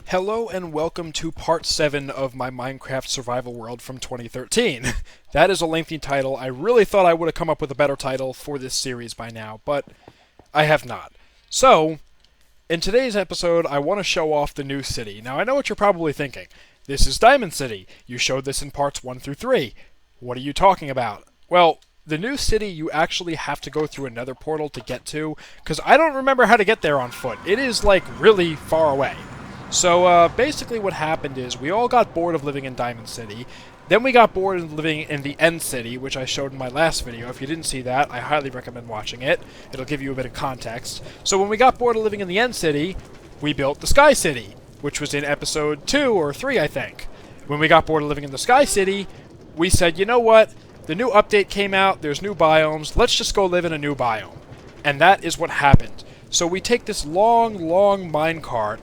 Hello and welcome to part 7 of my Minecraft survival world from 2013. That is a lengthy title. I really thought I would have come up with a better title for this series by now, but I have not. So, in today's episode, I want to show off the new city. Now, I know what you're probably thinking. This is Diamond City. You showed this in parts 1 through 3. What are you talking about? Well, the new city you actually have to go through another portal to get to, because I don't remember how to get there on foot. It is, like, really far away. So basically what happened is we all got bored of living in Diamond City. Then we got bored of living in the End City, which I showed in my last video. If you didn't see that, I highly recommend watching it. It'll give you a bit of context. So when we got bored of living in the End City, we built the Sky City, which was in episode 2 or 3, I think. When we got bored of living in the Sky City, we said, you know what? The new update came out, there's new biomes, let's just go live in a new biome. And that is what happened. So we take this long minecart,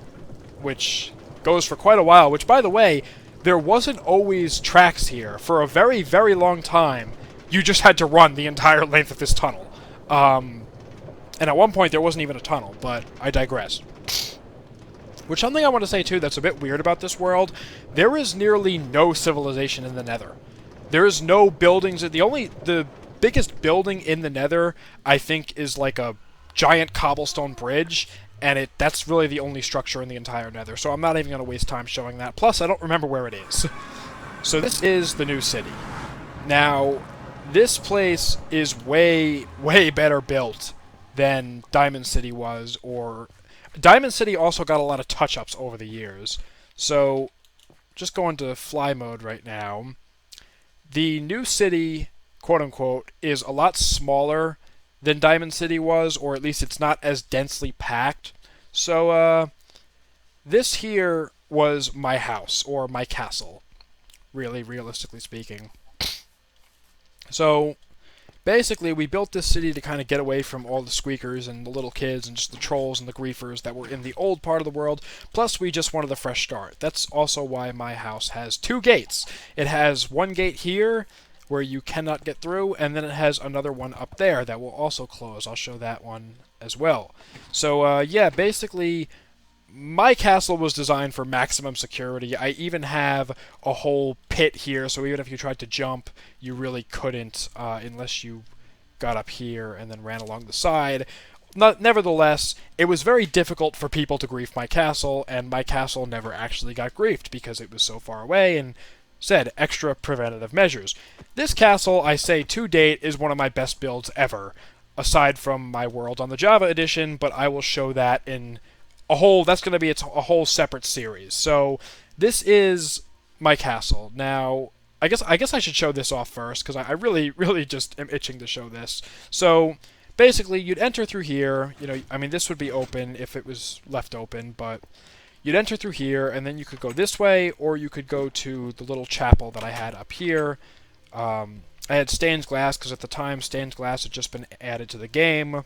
which goes for quite a while, which, by the way, there wasn't always tracks here. For a very long time, you just had to run the entire length of this tunnel. And at one point, there wasn't even a tunnel, but I digress. Which, something I want to say, too, that's a bit weird about this world, there is nearly no civilization in the Nether. There is no buildings. The biggest building in the Nether, I think, is like a giant cobblestone bridge, and that's really the only structure in the entire Nether, so I'm not even going to waste time showing that. Plus, I don't remember where it is. So this is the new city. Now, this place is way better built than Diamond City was, or... Diamond City also got a lot of touch-ups over the years. So, just going to fly mode right now. The new city, quote-unquote, is a lot smaller than Diamond City was, or at least it's not as densely packed. So, this here was my house, or my castle, really, realistically speaking. So, basically, we built this city to kind of get away from all the squeakers and the little kids and just the trolls and the griefers that were in the old part of the world, plus we just wanted a fresh start. That's also why my house has 2 gates. It has one gate here, where you cannot get through, and then it has another one up there that will also close. I'll show that one as well. So, yeah, basically, my castle was designed for maximum security. I even have a whole pit here, so even if you tried to jump, you really couldn't, unless you got up here and then ran along the side. Nevertheless, it was very difficult for people to grief my castle, and my castle never actually got griefed because it was so far away and said extra preventative measures. This castle, I say to date, is one of my best builds ever, aside from my world on the Java edition, but I will show that in a whole, that's going to be a whole separate series. So, this is my castle. Now, I guess I should show this off first, because I really just am itching to show this. So, basically, you'd enter through here, I mean, this would be open if it was left open, but you'd enter through here, and then you could go this way, or you could go to the little chapel that I had up here. I had stained glass, because at the time, stained glass had just been added to the game.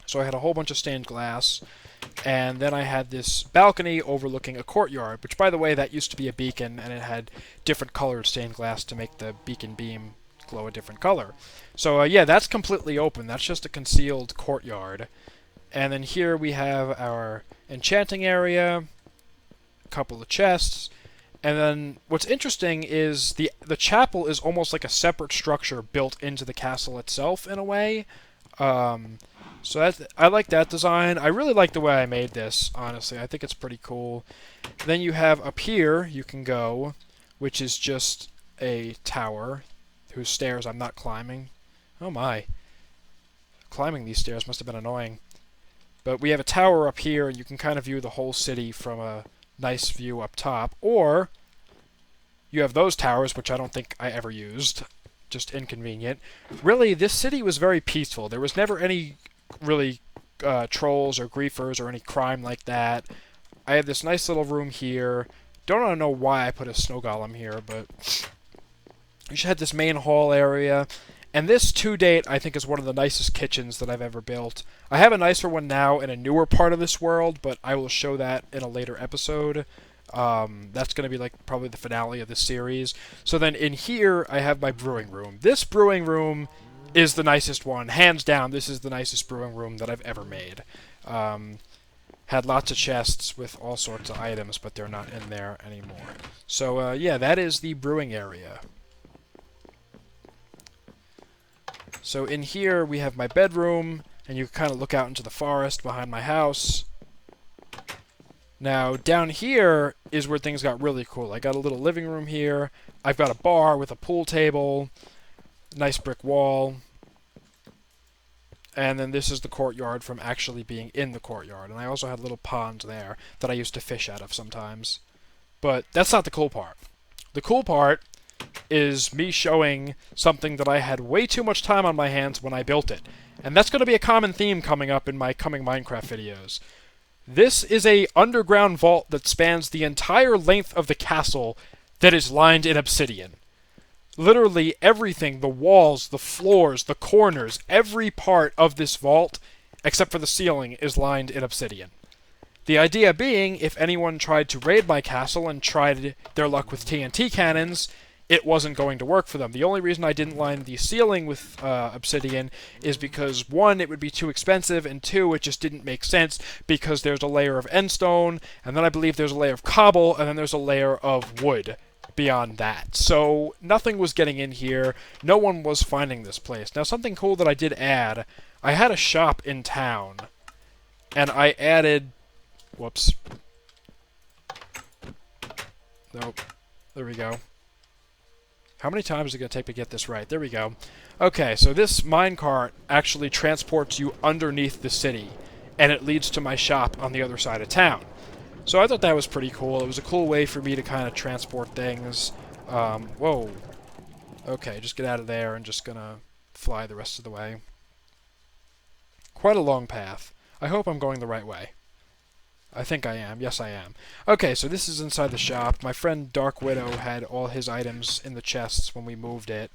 So I had a whole bunch of stained glass, and then I had this balcony overlooking a courtyard, which, by the way, that used to be a beacon, and it had different colored stained glass to make the beacon beam glow a different color. So, yeah, that's completely open. That's just a concealed courtyard. And then here we have our enchanting area, a couple of chests, and then what's interesting is the chapel is almost like a separate structure built into the castle itself in a way. So I like that design. I really like the way I made this, honestly. I think it's pretty cool. Then you have up here, you can go, which is just a tower whose stairs I'm not climbing. Oh my. Climbing these stairs must have been annoying. But we have a tower up here, and you can kind of view the whole city from a nice view up top. Or you have those towers, which I don't think I ever used. Just inconvenient. Really, this city was very peaceful. There was never any really trolls or griefers or any crime like that. I had this nice little room here. Don't know why I put a snow golem here, but you should have this main hall area. And this, to date, I think is one of the nicest kitchens that I've ever built. I have a nicer one now in a newer part of this world, but I will show that in a later episode. That's going to be like probably the finale of this series. So then in here, I have my brewing room. This brewing room is the nicest one. Hands down, this is the nicest brewing room that I've ever made. had lots of chests with all sorts of items, but they're not in there anymore. So, yeah, that is the brewing area. So in here, we have my bedroom, and you kind of look out into the forest behind my house. Now, down here is where things got really cool. I got a little living room here. I've got a bar with a pool table, nice brick wall. And then this is the courtyard from actually being in the courtyard. And I also had a little pond there that I used to fish out of sometimes. But that's not the cool part. The cool part is me showing something that I had way too much time on my hands when I built it. And that's going to be a common theme coming up in my coming Minecraft videos. This is a underground vault that spans the entire length of the castle that is lined in obsidian. Literally everything, the walls, the floors, the corners, every part of this vault, except for the ceiling, is lined in obsidian. The idea being, if anyone tried to raid my castle and tried their luck with TNT cannons, it wasn't going to work for them. The only reason I didn't line the ceiling with obsidian is because, one, it would be too expensive, and two, it just didn't make sense because there's a layer of endstone, and then I believe there's a layer of cobble, and then there's a layer of wood beyond that. So nothing was getting in here. No one was finding this place. Now, something cool that I did add, I had a shop in town, and I added... Whoops. Nope. There we go. How many times is it going to take to get this right? There we go. Okay, so this minecart actually transports you underneath the city, and it leads to my shop on the other side of town. So I thought that was pretty cool. It was a cool way for me to kind of transport things. Whoa. Okay, just get out of there and just gonna fly the rest of the way. Quite a long path. I hope I'm going the right way. I think I am. Yes, I am. Okay, so this is inside the shop. My friend Dark Widow had all his items in the chests when we moved it.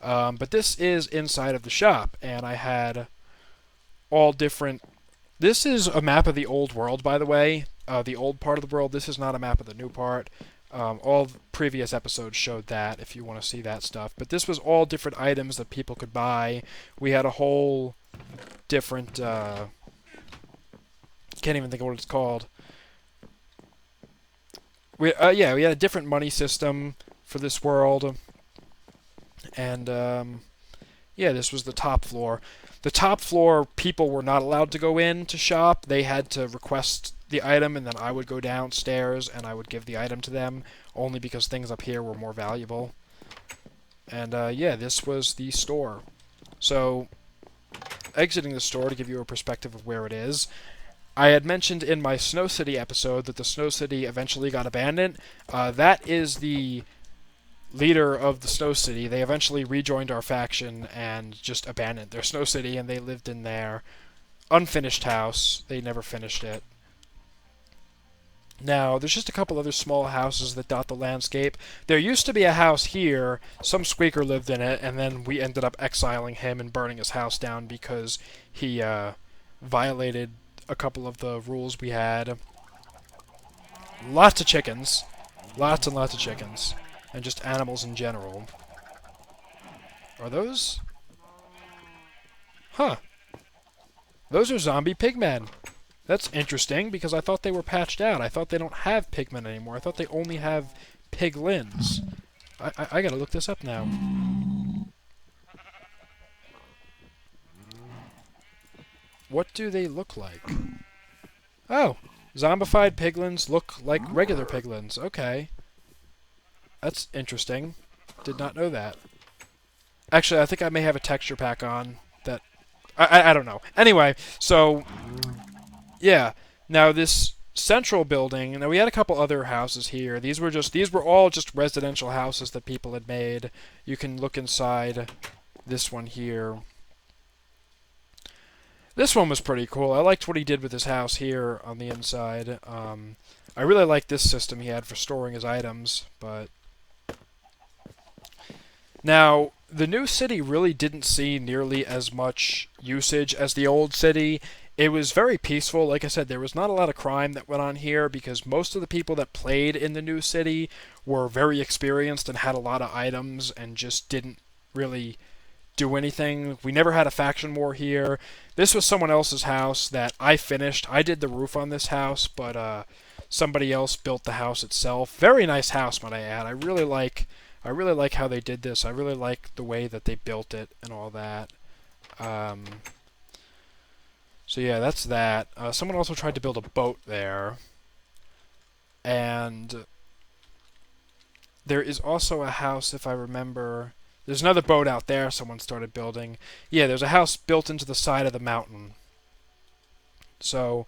But this is inside of the shop, and I had all different... This is a map of the old world, by the way. The old part of the world. This is not a map of the new part. All previous episodes showed that, if you want to see that stuff. But this was all different items that people could buy. We had a whole different... can't even think of what it's called. We had a different money system for this world. And, yeah, this was the top floor. The top floor, people were not allowed to go in to shop. They had to request the item, and then I would go downstairs and I would give the item to them, only because things up here were more valuable. And, yeah, this was the store. So, exiting the store to give you a perspective of where it is. I had mentioned in my Snow City episode that the Snow City eventually got abandoned. That is the leader of the Snow City. They eventually rejoined our faction and just abandoned their Snow City, and they lived in their unfinished house. They never finished it. Now, there's just a couple other small houses that dot the landscape. There used to be a house here. Some squeaker lived in it, and then we ended up exiling him and burning his house down because he violated a couple of the rules we had. Lots of chickens. Lots and lots of chickens. And just animals in general. Are those? Huh. Those are zombie pigmen. That's interesting, because I thought they were patched out. I thought they don't have pigmen anymore. I thought they only have piglins. I gotta look this up now. What do they look like? Oh! Zombified piglins look like regular piglins. Okay. That's interesting. Did not know that. Actually, I think I may have a texture pack on that... I don't know. Anyway, so... Yeah. Now, this central building... Now, we had a couple other houses here. These were all just residential houses that people had made. You can look inside this one here. This one was pretty cool. I liked what he did with his house here on the inside. I really liked this system he had for storing his items, but... Now, the new city really didn't see nearly as much usage as the old city. It was very peaceful. Like I said, there was not a lot of crime that went on here because most of the people that played in the new city were very experienced and had a lot of items and just didn't really do anything. We never had a faction war here. This was someone else's house that I finished. I did the roof on this house, but somebody else built the house itself. Very nice house, might I add. I really like how they did this. I really like the way that they built it and all that. So yeah, that's that. Someone also tried to build a boat there. And there is also a house, if I remember. There's another boat out there someone started building. Yeah, there's a house built into the side of the mountain. So,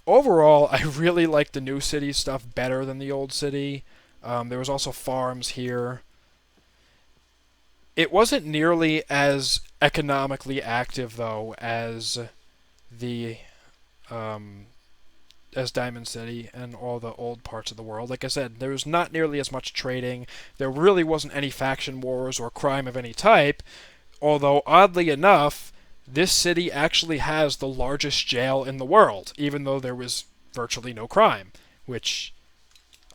overall, I really like the new city stuff better than the old city. There was also farms here. It wasn't nearly as economically active, though, as the as Diamond City and all the old parts of the world. Like I said, there was not nearly as much trading. There really wasn't any faction wars or crime of any type, although oddly enough, this city actually has the largest jail in the world, even though there was virtually no crime, which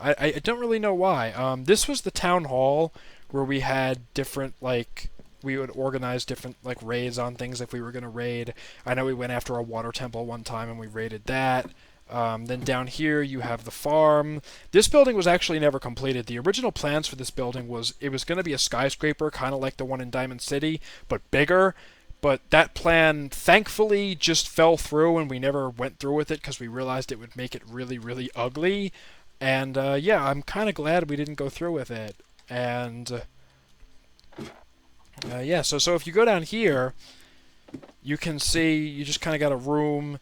I don't really know why. This was the town hall where we had different, like, we would organize different, like, raids on things if we were going to raid. I know we went after a water temple one time and we raided that. Then down here you have the farm. This building was actually never completed. The original plans for this building was it was going to be a skyscraper, kind of like the one in Diamond City, but bigger. But that plan, thankfully, just fell through, and we never went through with it because we realized it would make it really, really ugly. And yeah, I'm kind of glad we didn't go through with it. And yeah, so if you go down here, you can see you just kind of got a room.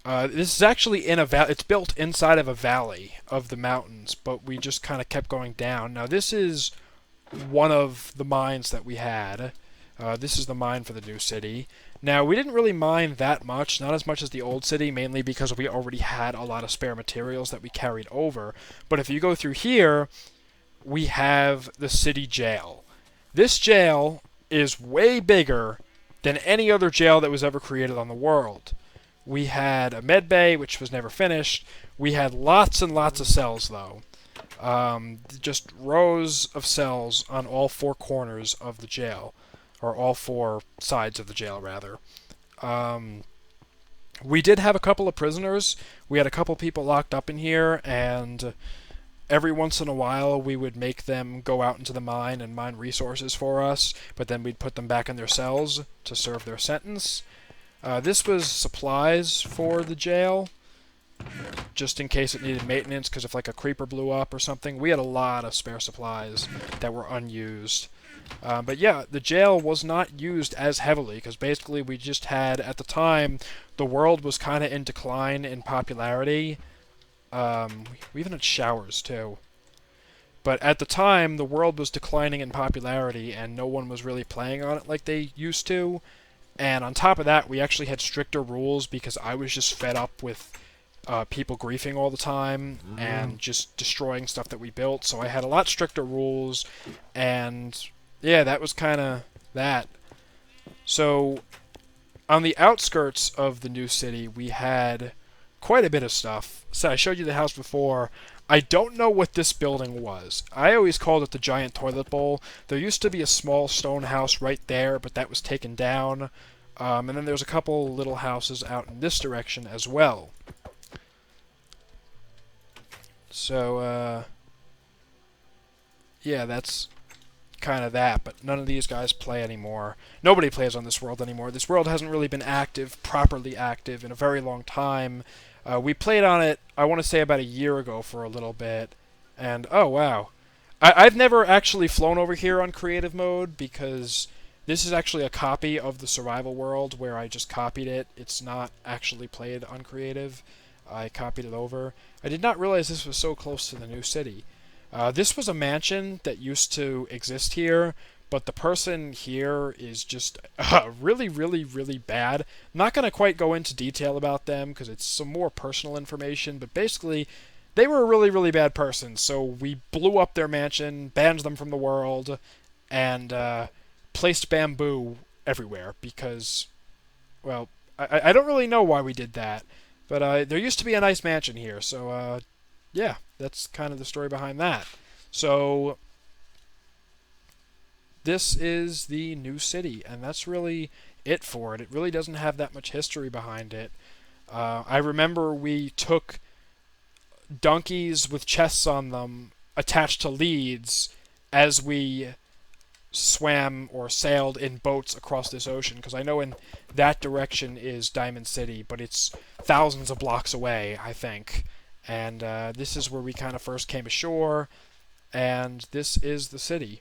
This is actually in a valley. It's built inside of a valley of the mountains, but we just kind of kept going down. Now, this is one of the mines that we had. This is the mine for the new city. Now, we didn't really mine that much, not as much as the old city, mainly because we already had a lot of spare materials that we carried over. But if you go through here, we have the city jail. This jail is way bigger than any other jail that was ever created on the world. We had a med bay, which was never finished. We had lots and lots of cells, though. Just rows of cells on all four corners of the jail. Or all four sides of the jail, rather. We did have a couple of prisoners. We had a couple people locked up in here, and every once in a while we would make them go out into the mine and mine resources for us, but then we'd put them back in their cells to serve their sentence. This was supplies for the jail, just in case it needed maintenance, because if like a creeper blew up or something, we had a lot of spare supplies that were unused. But yeah, the jail was not used as heavily, because basically we just had, at the time, the world was kind of in decline in popularity. We even had showers, too. But at the time, the world was declining in popularity, and no one was really playing on it like they used to. And on top of that, we actually had stricter rules, because I was just fed up with people griefing all the time and just destroying stuff that we built. So I had a lot stricter rules, and yeah, that was kind of that. So on the outskirts of the new city, we had quite a bit of stuff. So I showed you the house before. I don't know what this building was. I always called it the giant toilet bowl. There used to be a small stone house right there, but that was taken down. And then there's a couple little houses out in this direction as well. So, yeah, that's kind of that, but none of these guys play anymore. Nobody plays on this world anymore. This world hasn't really been active, properly active, in a very long time. We played on it, I want to say, about a year ago for a little bit, and oh wow. I've never actually flown over here on creative mode, because this is actually a copy of the survival world where I just copied it. It's not actually played on creative. I copied it over. I did not realize this was so close to the new city. This was a mansion that used to exist here, but the person here is just really, really, really bad. I'm not going to quite go into detail about them because it's some more personal information, but basically, they were a really, really bad person, so we blew up their mansion, banned them from the world, and placed bamboo everywhere because, well, I don't really know why we did that, but there used to be a nice mansion here, so yeah, that's kind of the story behind that. So this is the new city, and that's really it for it. It really doesn't have that much history behind it. I remember we took donkeys with chests on them attached to leads as we swam or sailed in boats across this ocean, because I know in that direction is Diamond City, but it's thousands of blocks away, I think. And this is where we kind of first came ashore, and this is the city.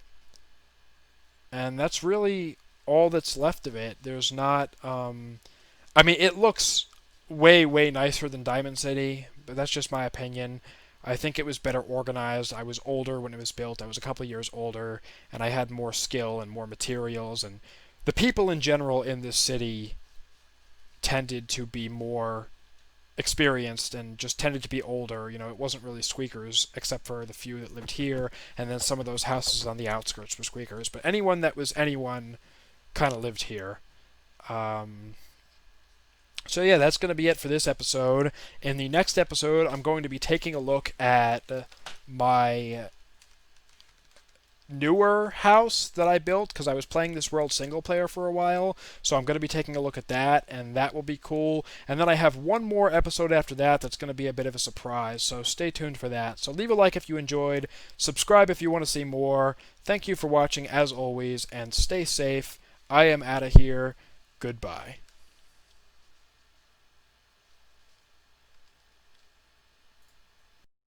And that's really all that's left of it. There's not... I mean, it looks way, way nicer than Diamond City, but that's just my opinion. I think it was better organized. I was older when it was built. I was a couple of years older, and I had more skill and more materials. And the people in general in this city tended to be more experienced and just tended to be older. You know, it wasn't really squeakers, except for the few that lived here, and then some of those houses on the outskirts were squeakers. But anyone that was anyone kind of lived here. So yeah, that's going to be it for this episode. In the next episode, I'm going to be taking a look at my newer house that I built, because I was playing this world single player for a while, so I'm going to be taking a look at that, and that will be cool. And then I have one more episode after that that's going to be a bit of a surprise, so stay tuned for that. So leave a like if you enjoyed, subscribe if you want to see more. Thank you for watching as always, and stay safe. I am out of here. Goodbye.